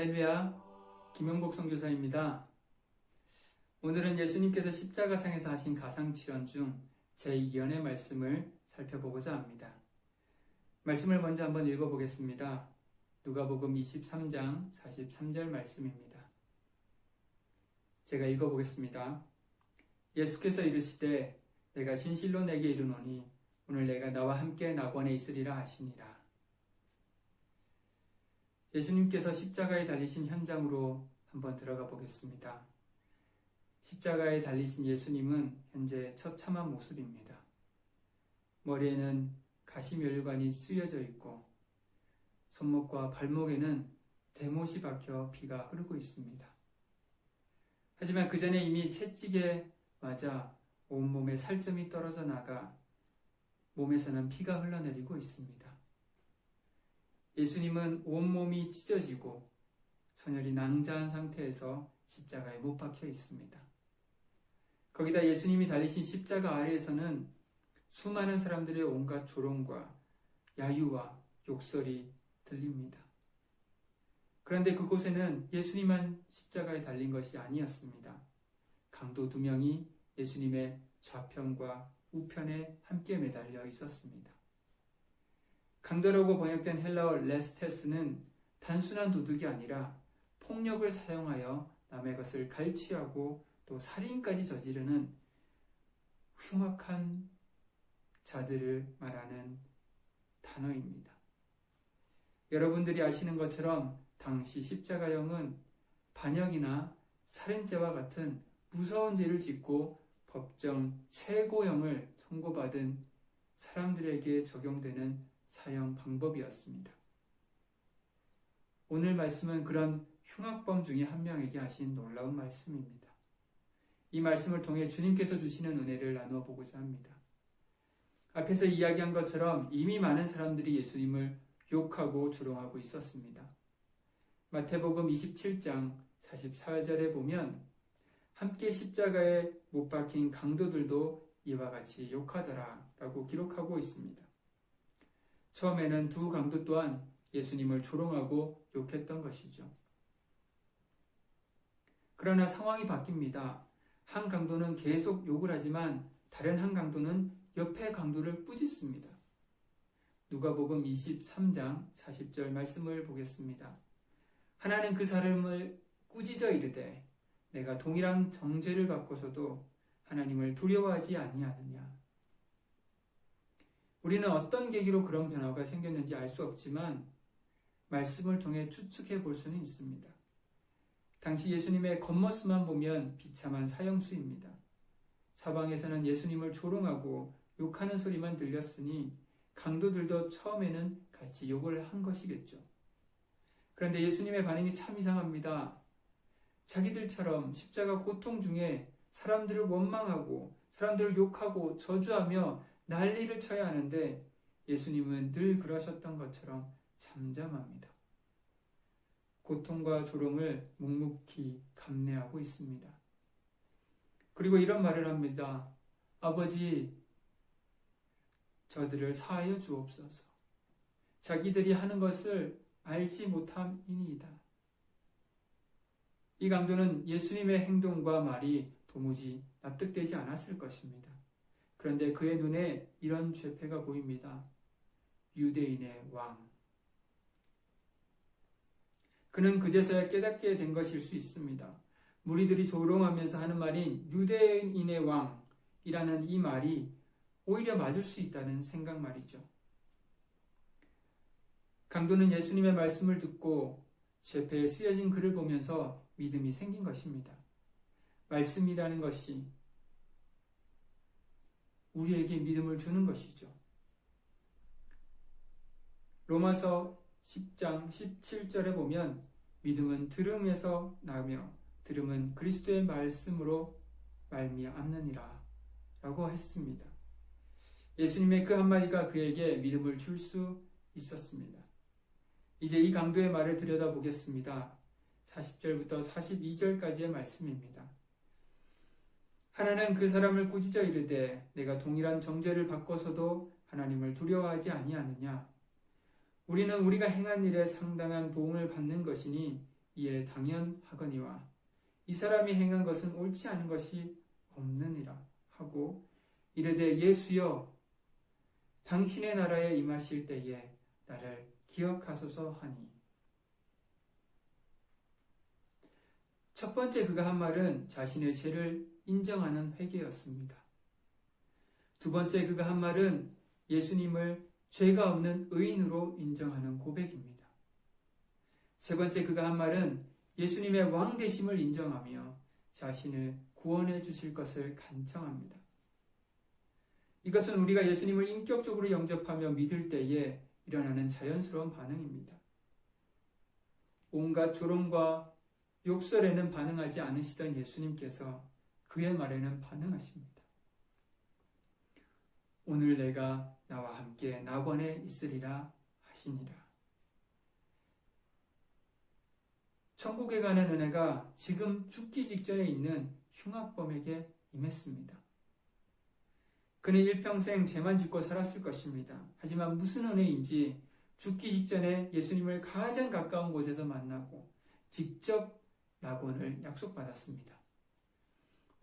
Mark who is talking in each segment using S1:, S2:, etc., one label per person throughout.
S1: 할렐루야, 김영복 선교사입니다. 오늘은 예수님께서 십자가상에서 하신 가상칠언 중 제2연의 말씀을 살펴보고자 합니다. 말씀을 먼저 한번 읽어보겠습니다. 누가복음 23장 43절 말씀입니다. 제가 읽어보겠습니다. 예수께서 이르시되 내가 진실로 내게 이르노니 오늘 내가 나와 함께 낙원에 있으리라 하시니라. 예수님께서 십자가에 달리신 현장으로 한번 들어가 보겠습니다. 십자가에 달리신 예수님은 현재 처참한 모습입니다. 머리에는 가시면류관이 쓰여져 있고 손목과 발목에는 대못이 박혀 피가 흐르고 있습니다. 하지만 그 전에 이미 채찍에 맞아 온몸에 살점이 떨어져 나가 몸에서는 피가 흘러내리고 있습니다. 예수님은 온몸이 찢어지고 선혈이 낭자한 상태에서 십자가에 못 박혀 있습니다. 거기다 예수님이 달리신 십자가 아래에서는 수많은 사람들의 온갖 조롱과 야유와 욕설이 들립니다. 그런데 그곳에는 예수님만 십자가에 달린 것이 아니었습니다. 강도 2명이 예수님의 좌편과 우편에 함께 매달려 있었습니다. 강도라고 번역된 헬라어 레스테스는 단순한 도둑이 아니라 폭력을 사용하여 남의 것을 갈취하고 또 살인까지 저지르는 흉악한 자들을 말하는 단어입니다. 여러분들이 아시는 것처럼 당시 십자가형은 반역이나 살인죄와 같은 무서운 죄를 짓고 법정 최고형을 선고받은 사람들에게 적용되는 사형 방법이었습니다. 오늘 말씀은 그런 흉악범 중에 한 명에게 하신 놀라운 말씀입니다. 이 말씀을 통해 주님께서 주시는 은혜를 나누어 보고자 합니다. 앞에서 이야기한 것처럼 이미 많은 사람들이 예수님을 욕하고 조롱하고 있었습니다. 마태복음 27장 44절에 보면 함께 십자가에 못 박힌 강도들도 이와 같이 욕하더라 라고 기록하고 있습니다. 처음에는 두 강도 또한 예수님을 조롱하고 욕했던 것이죠. 그러나 상황이 바뀝니다. 한 강도는 계속 욕을 하지만 다른 한 강도는 옆의 강도를 꾸짖습니다. 누가복음 23장 40절 말씀을 보겠습니다. 하나는 그 사람을 꾸짖어 이르되 내가 동일한 정죄를 받고서도 하나님을 두려워하지 아니하느냐. 우리는 어떤 계기로 그런 변화가 생겼는지 알 수 없지만 말씀을 통해 추측해 볼 수는 있습니다. 당시 예수님의 겉모습만 보면 비참한 사형수입니다. 사방에서는 예수님을 조롱하고 욕하는 소리만 들렸으니 강도들도 처음에는 같이 욕을 한 것이겠죠. 그런데 예수님의 반응이 참 이상합니다. 자기들처럼 십자가 고통 중에 사람들을 원망하고 사람들을 욕하고 저주하며 난리를 쳐야 하는데 예수님은 늘 그러셨던 것처럼 잠잠합니다. 고통과 조롱을 묵묵히 감내하고 있습니다. 그리고 이런 말을 합니다. 아버지, 저들을 사하여 주옵소서. 자기들이 하는 것을 알지 못함이니이다. 이 강도는 예수님의 행동과 말이 도무지 납득되지 않았을 것입니다. 그런데 그의 눈에 이런 죄패가 보입니다. 유대인의 왕. 그는 그제서야 깨닫게 된 것일 수 있습니다. 무리들이 조롱하면서 하는 말인 유대인의 왕이라는 이 말이 오히려 맞을 수 있다는 생각 말이죠. 강도는 예수님의 말씀을 듣고 죄패에 쓰여진 글을 보면서 믿음이 생긴 것입니다. 말씀이라는 것이 우리에게 믿음을 주는 것이죠. 로마서 10장 17절에 보면 믿음은 들음에서 나며 들음은 그리스도의 말씀으로 말미암느니라 라고 했습니다. 예수님의 그 한마디가 그에게 믿음을 줄 수 있었습니다. 이제 이 강도의 말을 들여다보겠습니다. 40절부터 42절까지의 말씀입니다. 하나는 그 사람을 꾸짖어 이르되 내가 동일한 정죄를 받고서도 하나님을 두려워하지 아니하느냐. 우리는 우리가 행한 일에 상당한 보응을 받는 것이니 이에 당연하거니와 이 사람이 행한 것은 옳지 않은 것이 없느니라 하고 이르되 예수여 당신의 나라에 임하실 때에 나를 기억하소서 하니. 첫 번째 그가 한 말은 자신의 죄를 인정하는 회개였습니다. 두 번째 그가 한 말은 예수님을 죄가 없는 의인으로 인정하는 고백입니다. 세 번째 그가 한 말은 예수님의 왕 되심을 인정하며 자신을 구원해 주실 것을 간청합니다. 이것은 우리가 예수님을 인격적으로 영접하며 믿을 때에 일어나는 자연스러운 반응입니다. 온갖 조롱과 욕설에는 반응하지 않으시던 예수님께서 그의 말에는 반응하십니다. 오늘 내가 나와 함께 낙원에 있으리라 하시니라. 천국에 가는 은혜가 지금 죽기 직전에 있는 흉악범에게 임했습니다. 그는 일평생 죄만 짓고 살았을 것입니다. 하지만 무슨 은혜인지 죽기 직전에 예수님을 가장 가까운 곳에서 만나고 직접 낙원을 약속받았습니다.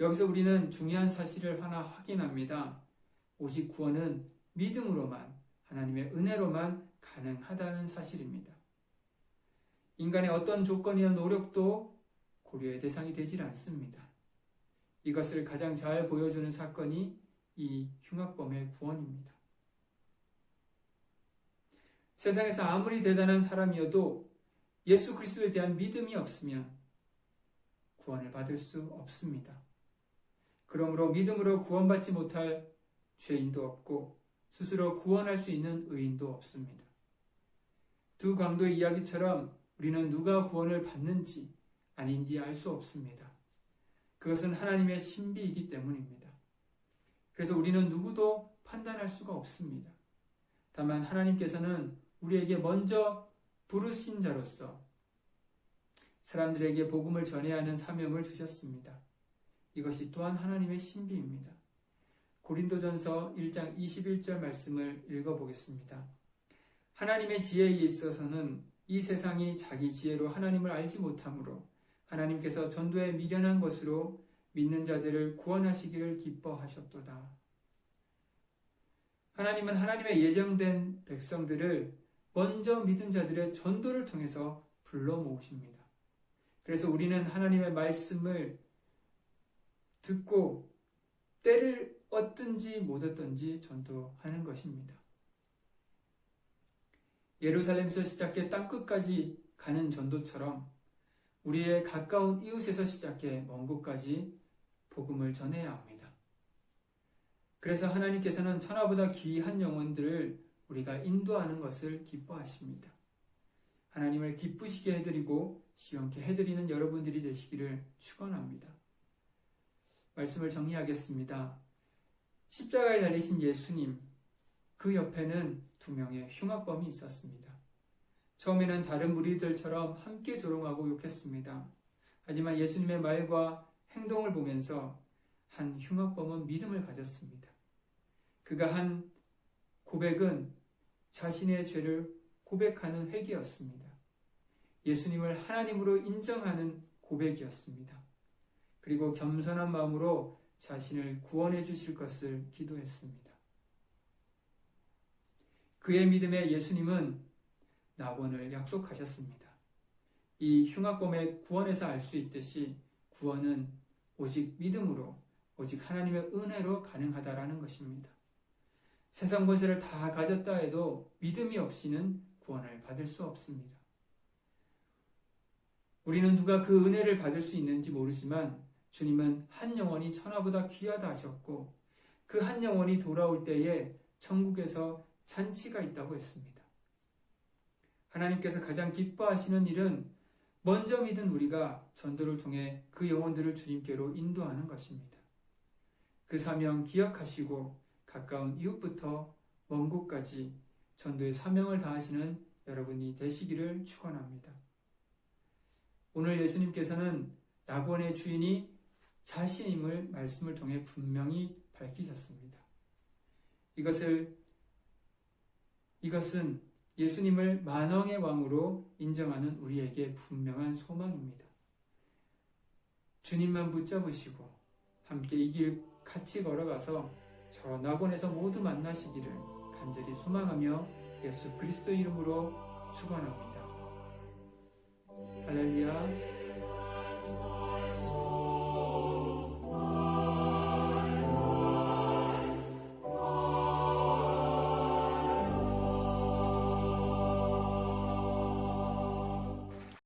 S1: 여기서 우리는 중요한 사실을 하나 확인합니다. 오직 구원은 믿음으로만, 하나님의 은혜로만 가능하다는 사실입니다. 인간의 어떤 조건이나 노력도 고려의 대상이 되질 않습니다. 이것을 가장 잘 보여주는 사건이 이 흉악범의 구원입니다. 세상에서 아무리 대단한 사람이어도 예수 그리스도에 대한 믿음이 없으면 구원을 받을 수 없습니다. 그러므로 믿음으로 구원받지 못할 죄인도 없고 스스로 구원할 수 있는 의인도 없습니다. 두 강도의 이야기처럼 우리는 누가 구원을 받는지 아닌지 알 수 없습니다. 그것은 하나님의 신비이기 때문입니다. 그래서 우리는 누구도 판단할 수가 없습니다. 다만 하나님께서는 우리에게 먼저 부르신 자로서 사람들에게 복음을 전해야 하는 사명을 주셨습니다. 이것이 또한 하나님의 신비입니다. 고린도전서 1장 21절 말씀을 읽어보겠습니다. 하나님의 지혜에 있어서는 이 세상이 자기 지혜로 하나님을 알지 못하므로 하나님께서 전도에 미련한 것으로 믿는 자들을 구원하시기를 기뻐하셨도다. 하나님은 하나님의 예정된 백성들을 먼저 믿은 자들의 전도를 통해서 불러 모으십니다. 그래서 우리는 하나님의 말씀을 듣고 때를 얻든지 못 얻든지 전도하는 것입니다. 예루살렘에서 시작해 땅끝까지 가는 전도처럼 우리의 가까운 이웃에서 시작해 먼 곳까지 복음을 전해야 합니다. 그래서 하나님께서는 천하보다 귀한 영혼들을 우리가 인도하는 것을 기뻐하십니다. 하나님을 기쁘시게 해드리고 시원케 해드리는 여러분들이 되시기를 축원합니다. 말씀을 정리하겠습니다. 십자가에 달리신 예수님, 그 옆에는 두 명의 흉악범이 있었습니다. 처음에는 다른 무리들처럼 함께 조롱하고 욕했습니다. 하지만 예수님의 말과 행동을 보면서 한 흉악범은 믿음을 가졌습니다. 그가 한 고백은 자신의 죄를 고백하는 회개였습니다. 예수님을 하나님으로 인정하는 고백이었습니다. 그리고 겸손한 마음으로 자신을 구원해 주실 것을 기도했습니다. 그의 믿음에 예수님은 낙원을 약속하셨습니다. 이 흉악범의 구원에서 알 수 있듯이 구원은 오직 믿음으로, 오직 하나님의 은혜로 가능하다라는 것입니다. 세상 권세를 다 가졌다 해도 믿음이 없이는 구원을 받을 수 없습니다. 우리는 누가 그 은혜를 받을 수 있는지 모르지만 주님은 한 영혼이 천하보다 귀하다 하셨고 그 한 영혼이 돌아올 때에 천국에서 잔치가 있다고 했습니다. 하나님께서 가장 기뻐하시는 일은 먼저 믿은 우리가 전도를 통해 그 영혼들을 주님께로 인도하는 것입니다. 그 사명 기억하시고 가까운 이웃부터 먼 곳까지 전도의 사명을 다하시는 여러분이 되시기를 축원합니다. 오늘 예수님께서는 낙원의 주인이 자신임을 말씀을 통해 분명히 밝히셨습니다. 이것은 예수님을 만왕의 왕으로 인정하는 우리에게 분명한 소망입니다. 주님만 붙잡으시고 함께 이 길 같이 걸어가서 저 낙원에서 모두 만나시기를 간절히 소망하며 예수 그리스도 이름으로 축원합니다. 할렐루야.